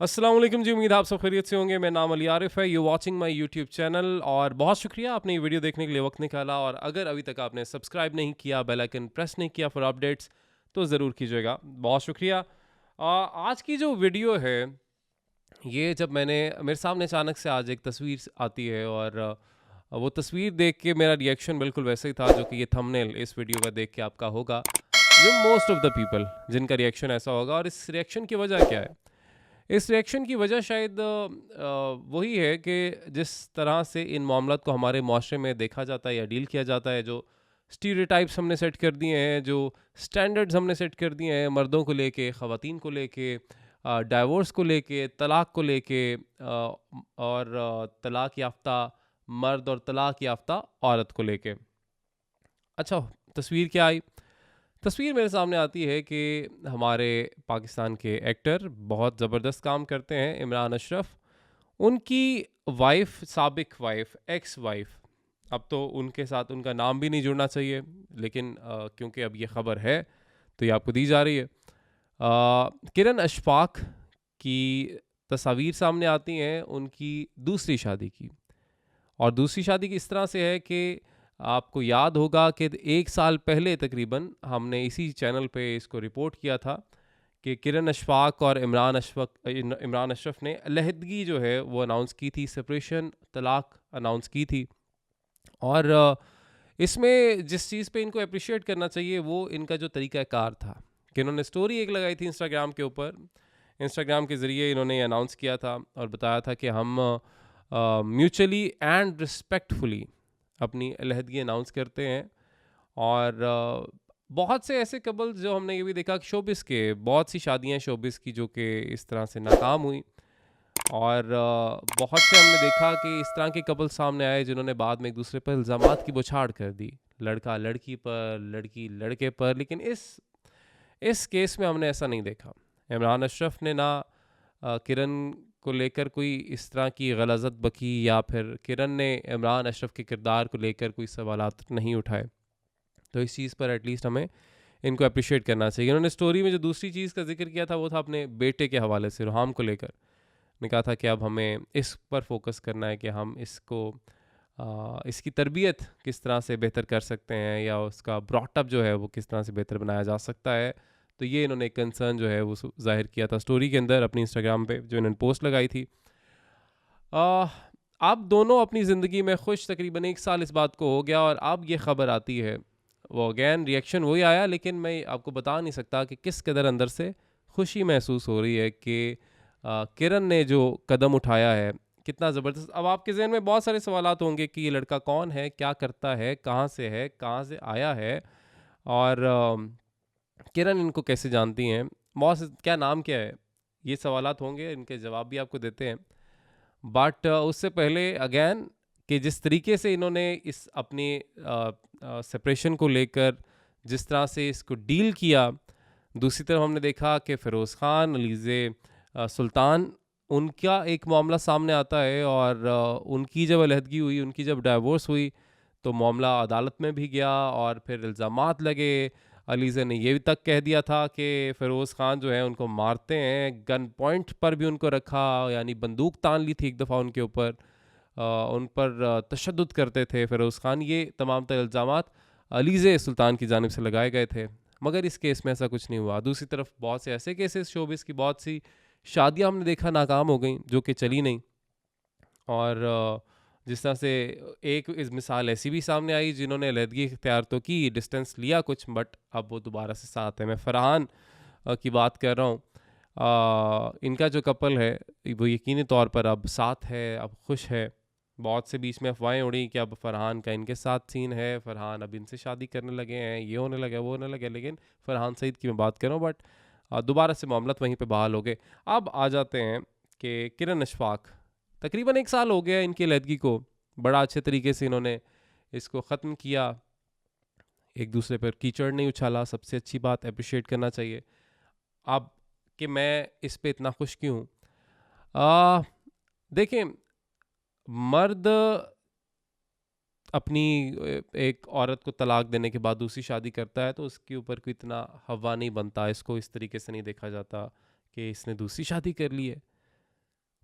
अस्सलाम वालेकुम जी, उम्मीद आप सब खैरियत से होंगे। मैं नाम अली आरिफ है, you watching my YouTube channel और बहुत शुक्रिया आपने ये वीडियो देखने के लिए वक्त निकाला। और अगर अभी तक आपने सब्सक्राइब नहीं किया, बेल आइकन प्रेस नहीं किया फॉर अपडेट्स, तो ज़रूर कीजिएगा। बहुत शुक्रिया। आज की जो वीडियो है, ये जब मेरे सामने अचानक से आज एक तस्वीर आती है और वो तस्वीर देख के मेरा रिएक्शन बिल्कुल वैसे ही था जो कि ये थंबनेल इस वीडियो का देख के आपका होगा, जो मोस्ट ऑफ द पीपल जिनका रिएक्शन ऐसा होगा। और इस रिएक्शन की वजह क्या है? इस रिएक्शन की वजह शायद वही है कि जिस तरह से इन मामलात को हमारे माशरे में देखा जाता है या डील किया जाता है, जो स्टीरियोटाइप्स हमने सेट कर दिए हैं, जो स्टैंडर्ड्स हमने सेट कर दिए हैं मर्दों को लेके, ख़वातीन को लेके, डाइवोर्स को लेके, तलाक़ को लेके, और तलाक़ याफ्ता मर्द और तलाक़ याफ्ता औरत को लेके। अच्छा, तस्वीर क्या आई? तस्वीर मेरे सामने आती है कि हमारे पाकिस्तान के एक्टर बहुत ज़बरदस्त काम करते हैं, इमरान अशरफ। उनकी वाइफ़, साबिक वाइफ़, एक्स वाइफ़, अब तो उनके साथ उनका नाम भी नहीं जुड़ना चाहिए, लेकिन क्योंकि अब ये ख़बर है तो ये आपको दी जा रही है। किरण अशफाक की तस्वीर सामने आती हैं उनकी दूसरी शादी की। और दूसरी शादी की इस तरह से है कि आपको याद होगा कि 1 साल पहले तकरीबन हमने इसी चैनल पे इसको रिपोर्ट किया था कि किरण अशफाक और इमरान अशरफ ने अलहदगी जो है वो अनाउंस की थी, सेपरेशन, तलाक अनाउंस की थी। और इसमें जिस चीज़ पे इनको अप्रिशिएट करना चाहिए वो इनका जो तरीक़ाकार था कि इन्होंने स्टोरी एक लगाई थी इंस्टाग्राम के ऊपर। इंस्टाग्राम के ज़रिए इन्होंने ये अनाउंस किया था और बताया था कि हम म्यूचुअली एंड रिस्पेक्टफुली अपनी अलहदगी अनाउंस करते हैं। और बहुत से ऐसे कपल्स जो हमने ये भी देखा कि शोबिस के बहुत सी शादियां शोबिस की जो कि इस तरह से नाकाम हुई। और बहुत से हमने देखा कि इस तरह के कपल सामने आए जिन्होंने बाद में एक दूसरे पर इल्ज़ामात की बौछार कर दी, लड़का लड़की पर, लड़की लड़के पर। लेकिन इस केस में हमने ऐसा नहीं देखा। इमरान अशरफ ने ना किरण को लेकर कोई इस तरह की गलज़त बकी, या फिर किरण ने इमरान अशरफ के किरदार को लेकर कोई सवालात नहीं उठाए। तो इस चीज़ पर एटलीस्ट हमें इनको अप्रिशिएट करना चाहिए। इन्होंने स्टोरी में जो दूसरी चीज़ का जिक्र किया था वो था अपने बेटे के हवाले से, रुहाम को लेकर। ने कहा था कि अब हमें इस पर फोकस करना है कि हम इसकी तरबियत किस तरह से बेहतर कर सकते हैं, या उसका ब्रॉटअप जो है वो किस तरह से बेहतर बनाया जा सकता है। तो ये इन्होंने एक कंसर्न जो है वो ज़ाहिर किया था स्टोरी के अंदर अपनी इंस्टाग्राम पे, जो इन्होंने पोस्ट लगाई थी। अब दोनों अपनी ज़िंदगी में खुश तकरीबन 1 साल इस बात को हो गया, और अब ये ख़बर आती है, वो अगेन रिएक्शन वही आया, लेकिन मैं आपको बता नहीं सकता कि किस कदर अंदर से खुशी महसूस हो रही है कि किरण ने जो कदम उठाया है कितना ज़बरदस्त। अब आपके ज़हन में बहुत सारे सवालात होंगे कि ये लड़का कौन है, क्या करता है, कहाँ से आया है, और किरण इनको कैसे जानती हैं, क्या नाम क्या है। ये सवालात होंगे, इनके जवाब भी आपको देते हैं। बट उससे पहले अगेन कि जिस तरीके से इन्होंने इस अपनी सेपरेशन को लेकर जिस तरह से इसको डील किया, दूसरी तरफ हमने देखा कि फ़िरोज़ ख़ान, अलीज़े सुल्तान, उनका एक मामला सामने आता है। और उनकी जब अलहदगी हुई, उनकी जब डाइवोर्स हुई, तो मामला अदालत में भी गया और फिर इल्ज़ामात लगे। अलीज़े ने ये तक कह दिया था कि फ़िरोज़ ख़ान जो है उनको मारते हैं, गन पॉइंट पर भी उनको रखा, यानी बंदूक तान ली थी एक दफ़ा उनके ऊपर, उन पर तशद्दुद करते थे फ़िरोज़ ख़ान। ये तमाम तर इल्ज़ामात अलीज़े सुल्तान की जानिब से लगाए गए थे, मगर इस केस में ऐसा कुछ नहीं हुआ। दूसरी तरफ बहुत से ऐसे केसेस, शोबिस की बहुत सी शादियां हमने देखा नाकाम हो गई, जो कि चली नहीं। और जिस तरह से एक इस मिसाल ऐसी भी सामने आई जिन्होंने अलहदगी इख्तियार तो की, डिस्टेंस लिया कुछ, बट अब वो दोबारा से साथ है। मैं फ़रहान की बात कर रहा हूँ। इनका जो कपल है वो यकीनी तौर पर अब साथ है, अब खुश है। बहुत से बीच में अफवाहें उड़ी कि अब फ़रहान का इनके साथ सीन है, फ़रहान अब इनसे शादी करने लगे हैं, ये होने लगे, वो होने लगे। लेकिन फ़रहान सईद की मैं बात कर रहा हूँ, बट दोबारा से मामला वहीं पे बहाल हो गए। अब आ जाते हैं कि किरण अशफाक, तकरीबन 1 साल हो गया इनकी अलहदगी को, बड़ा अच्छे तरीके से इन्होंने इसको ख़त्म किया, एक दूसरे पर कीचड़ नहीं उछाला, सबसे अच्छी बात, अप्रिशिएट करना चाहिए। अब कि मैं इस पे इतना खुश क्यों हूँ? देखें, मर्द अपनी एक औरत को तलाक देने के बाद दूसरी शादी करता है तो उसके ऊपर कोई इतना हवा नहीं बनता, इसको इस तरीके से नहीं देखा जाता कि इसने दूसरी शादी कर ली है।